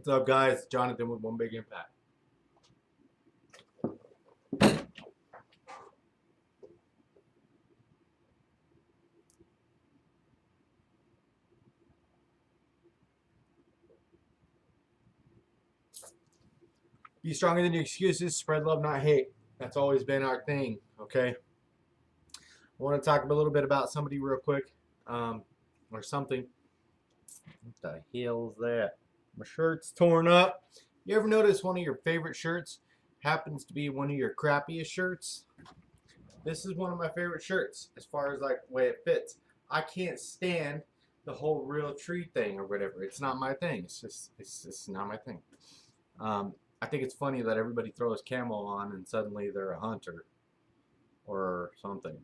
What's up, guys? Jonathan with One Big Impact. Be stronger than your excuses. Spread love, not hate. That's always been our thing, okay? I want to talk a little bit about somebody real quick, or something. What the hell's that? My shirt's torn up. You ever notice one of your favorite shirts happens to be one of your crappiest shirts? This is one of my favorite shirts as far as like the way it fits. I can't stand the whole real tree thing or whatever. It's not my thing. It's just not my thing. I think it's funny that everybody throws camo on and suddenly they're a hunter or something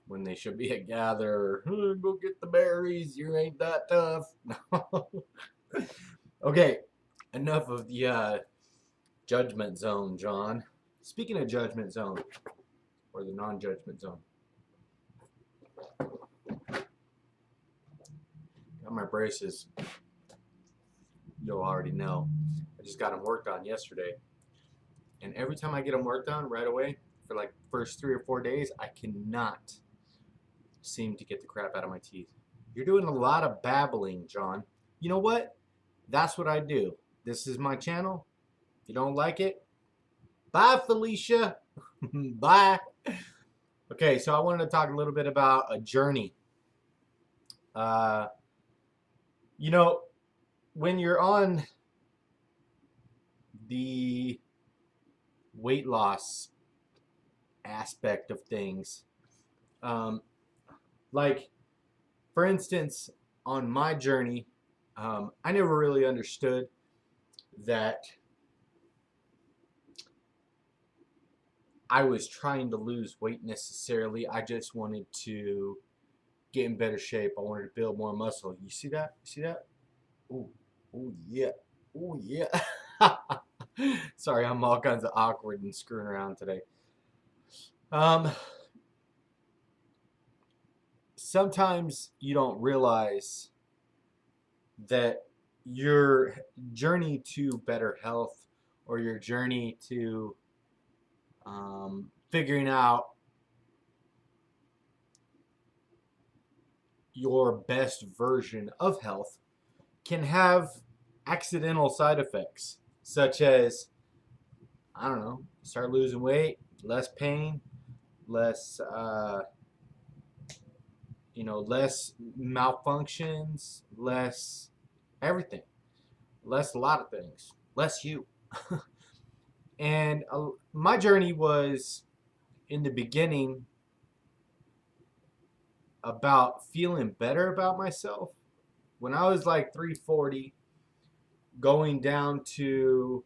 when they should be a gatherer. Go get the berries. You ain't that tough. Okay, enough of the judgment zone, John. Speaking of judgment zone, or the non-judgment zone. Got my braces. You'll already know. I just got them worked on yesterday. And every time I get them worked on right away, for like the first 3 or 4 days, I cannot seem to get the crap out of my teeth. You're doing a lot of babbling, John. You know what? That's what I do. This is my channel. If you don't like it, bye, Felicia. Bye. Okay, so I wanted to talk a little bit about a journey. You know, when you're on the weight loss aspect of things, like, for instance, on my journey, I never really understood that I was trying to lose weight necessarily. I just wanted to get in better shape. I wanted to build more muscle. You see that? You see that? Ooh, ooh, yeah. Ooh, yeah. Sorry, I'm all kinds of awkward and screwing around today. Sometimes you don't realize that your journey to better health or your journey to figuring out your best version of health can have accidental side effects, such as, I don't know, start losing weight, less pain, less, less malfunctions, less everything, less a lot of things, less you. And my journey was, in the beginning, about feeling better about myself. When I was like 340, going down to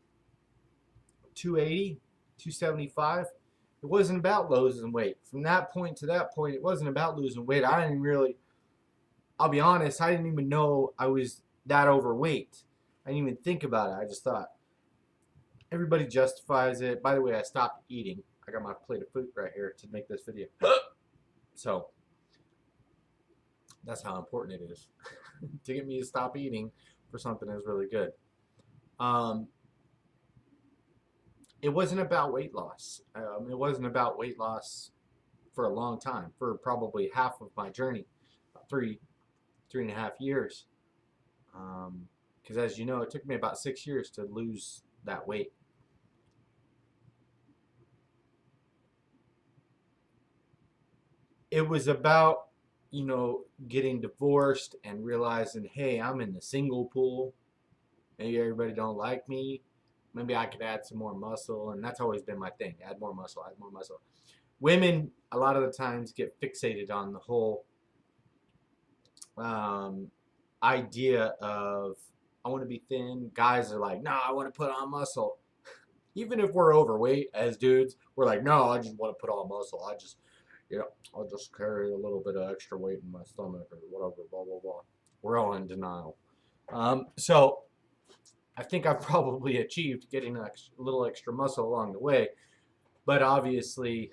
280, 275, it wasn't about losing weight. From that point to that point, it wasn't about losing weight. I didn't really, I'll be honest, I didn't even know I was that overweight. I didn't even think about it. I just thought, everybody justifies it. By the way, I stopped eating. I got my plate of food right here to make this video. So, that's how important it is to get me to stop eating for something that's really good. It wasn't about weight loss. It wasn't about weight loss for a long time, for probably half of my journey, 3.5 years. Because as you know, it took me about 6 years to lose that weight. It was about, getting divorced and realizing, hey, I'm in the single pool. Maybe everybody don't like me. Maybe I could add some more muscle, and that's always been my thing. Add more muscle, add more muscle. Women, a lot of the times, get fixated on the whole idea of, I want to be thin. Guys are like, no, I want to put on muscle. Even if we're overweight as dudes, we're like, no, I just want to put on muscle. I'll just carry a little bit of extra weight in my stomach or whatever, blah, blah, blah. We're all in denial. So I think I've probably achieved getting a little extra muscle along the way. But obviously,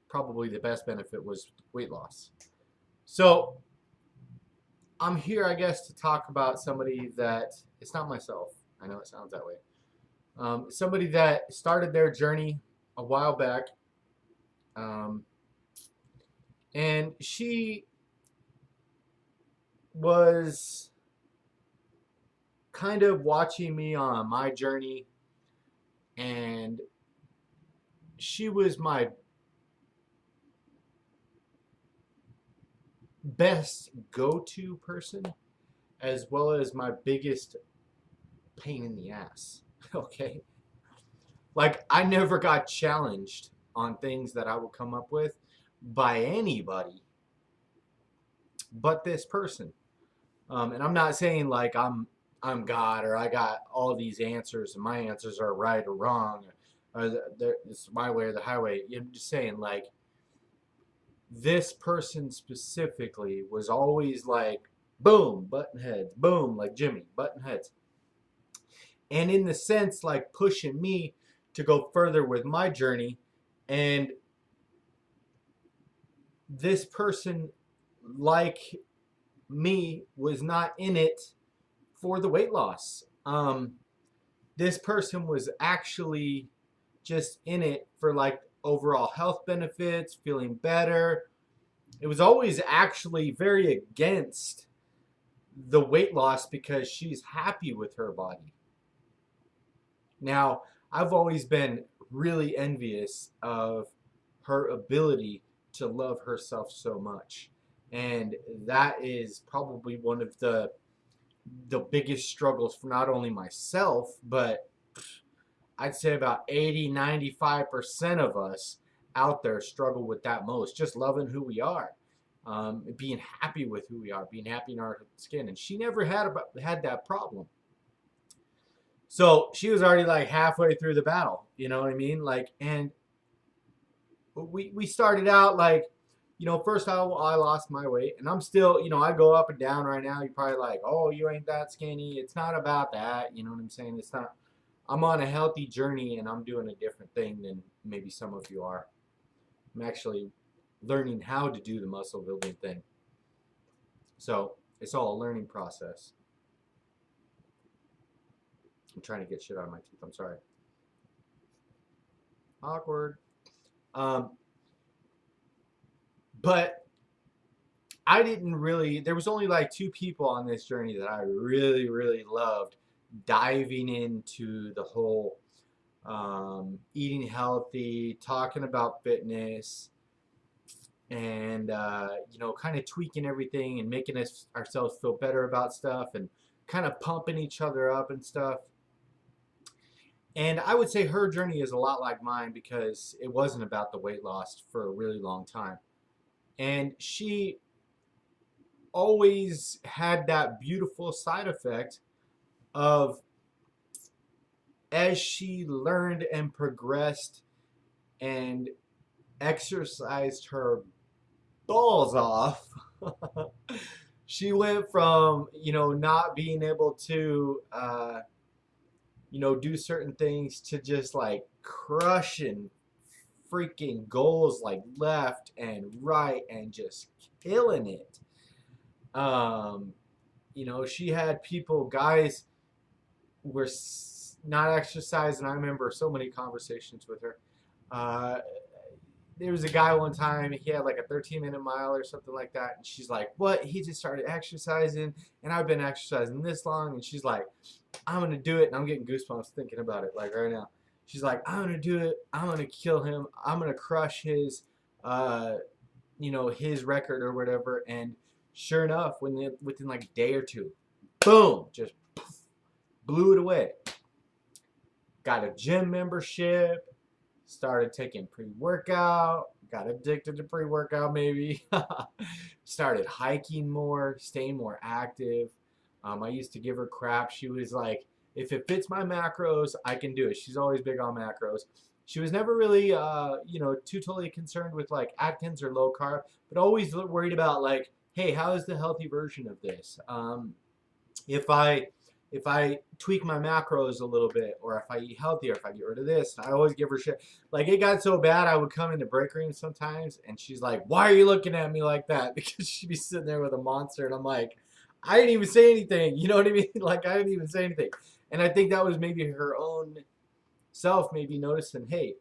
probably the best benefit was weight loss. So I'm here, I guess, to talk about somebody that it's not myself. I know it sounds that way. Somebody that started their journey a while back, um, and she was kind of watching me on my journey, and she was my best go-to person as well as my biggest pain in the ass. Okay, like I never got challenged on things that I would come up with by anybody but this person. And I'm not saying like I'm God or I got all these answers and my answers are right or wrong, or it's my way or the highway. I'm just saying like this person specifically was always like boom button heads, boom like Jimmy button heads, and in the sense like pushing me to go further with my journey. And this person, like me, was not in it for the weight loss. This person was actually just in it for like overall health benefits, feeling better. It was always actually very against the weight loss because she's happy with her body. Now, I've always been really envious of her ability to love herself so much. And that is probably one of the biggest struggles for not only myself, but I'd say about 80-95% of us out there struggle with that most. Just loving who we are, being happy with who we are, being happy in our skin. And she never had that problem. So she was already like halfway through the battle, you know what I mean? Like, and we started out like, first I lost my weight, and I'm still, I go up and down right now. You're probably like, oh, you ain't that skinny. It's not about that. You know what I'm saying? It's not. I'm on a healthy journey, and I'm doing a different thing than maybe some of you are. I'm actually learning how to do the muscle building thing. So it's all a learning process. I'm trying to get shit out of my teeth. I'm sorry. Awkward. But I didn't really, there was only like two people on this journey that I really, really loved diving into the whole eating healthy, talking about fitness, and, kind of tweaking everything and making ourselves feel better about stuff and kind of pumping each other up and stuff. And I would say her journey is a lot like mine because it wasn't about the weight loss for a really long time. And she always had that beautiful side effect of, as she learned and progressed and exercised her balls off, she went from, not being able to, do certain things to just like crushing freaking goals like left and right and just killing it. She had guys were not exercising. I remember so many conversations with her. There was a guy one time, he had like a 13-minute mile or something like that. And she's like, what? He just started exercising and I've been exercising this long. And she's like, I'm going to do it. And I'm getting goosebumps thinking about it like right now. She's like, I'm going to do it. I'm going to kill him. I'm going to crush his, his record or whatever. And sure enough, within like a day or two, boom, just poof, blew it away. Got a gym membership, started taking pre-workout, got addicted to pre-workout maybe, started hiking more, staying more active. I used to give her crap. She was like, if it fits my macros, I can do it. She's always big on macros. She was never really, too totally concerned with like Atkins or low carb, but always worried about like, hey, how is the healthy version of this? If I tweak my macros a little bit, or if I eat healthier, if I get rid of this, I always give her shit. Like it got so bad, I would come into break room sometimes, and she's like, "Why are you looking at me like that?" Because she'd be sitting there with a monster, and I'm like, I didn't even say anything. You know what I mean? Like I didn't even say anything. And I think that was maybe her own self maybe noticing, hey,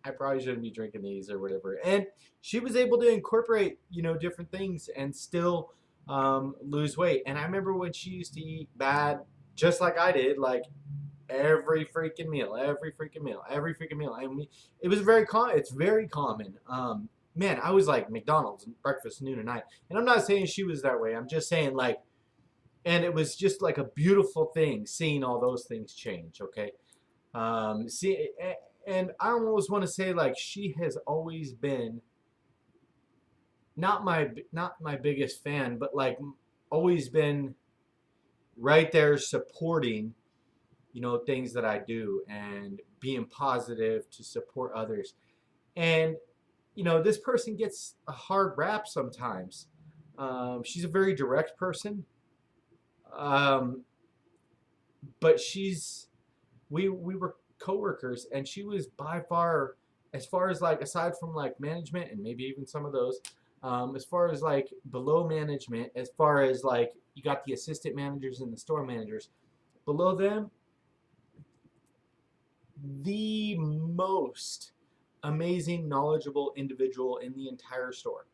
I probably shouldn't be drinking these or whatever. And she was able to incorporate, different things and still lose weight. And I remember when she used to eat bad, just like I did, like every freaking meal, every freaking meal, every freaking meal. And it was very common. It's very common. Man, I was like McDonald's breakfast, noon, and night. And I'm not saying she was that way. I'm just saying like, and it was just like a beautiful thing seeing all those things change. Okay. See, and I almost want to say like she has always been not my biggest fan, but like always been right there supporting, things that I do and being positive to support others. And this person gets a hard rap sometimes. She's a very direct person, um, but we were coworkers, and she was by far, as far as like aside from like management and maybe even some of those, as far as like below management, as far as like you got the assistant managers and the store managers below them, the most amazing, knowledgeable individual in the entire store.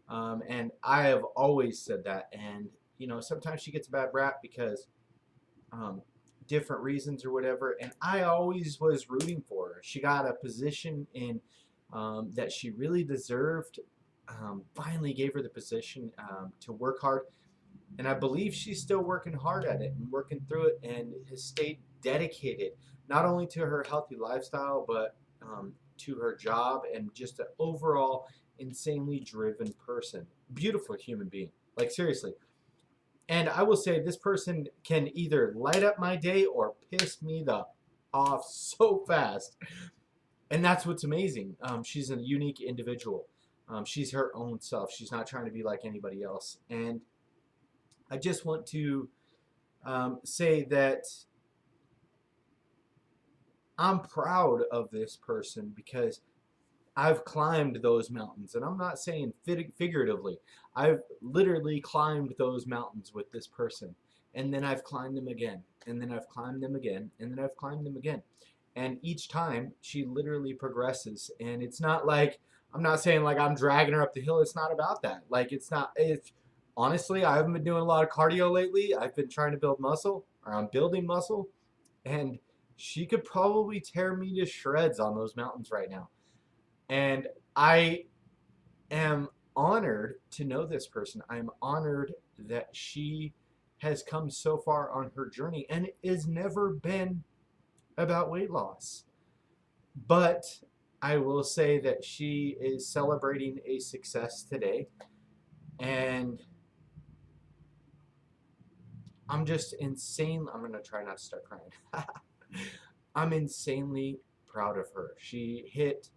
And I have always said that. And sometimes she gets a bad rap because um, different reasons or whatever. And I always was rooting for her. She got a position in that she really deserved. Finally gave her the position to work hard. And I believe she's still working hard at it and working through it and has stayed dedicated not only to her healthy lifestyle, but to her job and just an overall insanely driven person. Beautiful human being. Like, seriously. And I will say this person can either light up my day or piss me the off so fast. And that's what's amazing. She's a unique individual. She's her own self. She's not trying to be like anybody else. And I just want to say that I'm proud of this person because I've climbed those mountains. And I'm not saying figuratively. I've literally climbed those mountains with this person. And then I've climbed them again. And then I've climbed them again. And then I've climbed them again. And each time she literally progresses. And it's not like, I'm not saying like I'm dragging her up the hill. It's not about that. Like it's honestly, I haven't been doing a lot of cardio lately. I've been trying to build muscle, or I'm building muscle. And she could probably tear me to shreds on those mountains right now. And I am honored to know this person. I'm honored that she has come so far on her journey, and it has never been about weight loss. But I will say that she is celebrating a success today, and I'm just insane. I'm going to try not to start crying. I'm insanely proud of her. She hit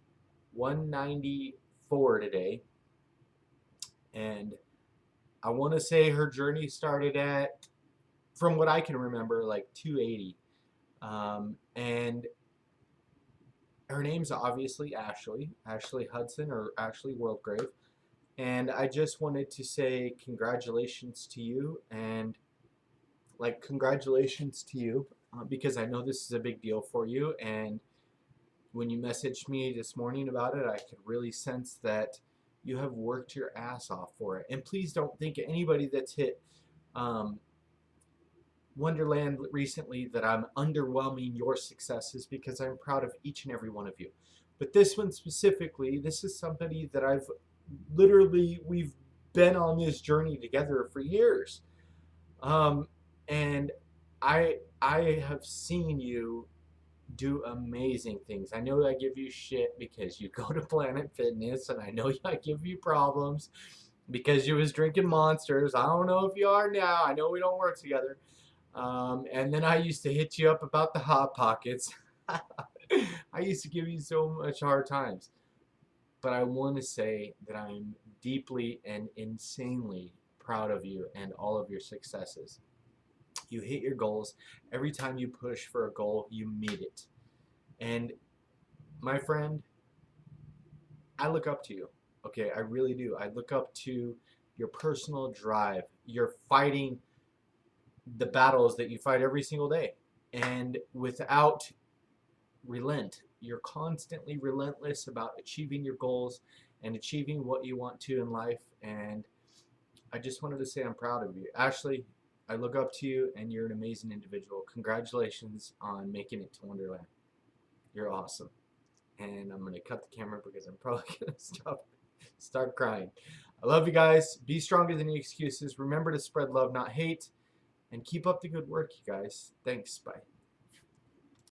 194 today, and I want to say her journey started at, from what I can remember, like 280. And her name's obviously Ashley Hudson, or Ashley Worldgrave. And I just wanted to say congratulations to you, and like congratulations to you, because I know this is a big deal for you. And when you messaged me this morning about it, I could really sense that you have worked your ass off for it. And please don't think anybody that's hit um, Wonderland recently that I'm underwhelming your successes, because I'm proud of each and every one of you. But this one specifically, this is somebody that we've been on this journey together for years. And I have seen you do amazing things. I know I give you shit because you go to Planet Fitness, and I know I give you problems because you was drinking Monsters. I don't know if you are now. I know we don't work together. And then I used to hit you up about the Hot Pockets. I used to give you so much hard times. But I want to say that I'm deeply and insanely proud of you and all of your successes. You hit your goals. Every time you push for a goal, you meet it. And my friend, I look up to you. Okay, I really do. I look up to your personal drive. You're fighting the battles that you fight every single day, and without relent. You're constantly relentless about achieving your goals and achieving what you want to in life. And I just wanted to say I'm proud of you. Ashley, I look up to you, and you're an amazing individual. Congratulations on making it to Wonderland. You're awesome. And I'm going to cut the camera because I'm probably going to start crying. I love you guys. Be stronger than your excuses. Remember to spread love, not hate. And keep up the good work, you guys. Thanks. Bye.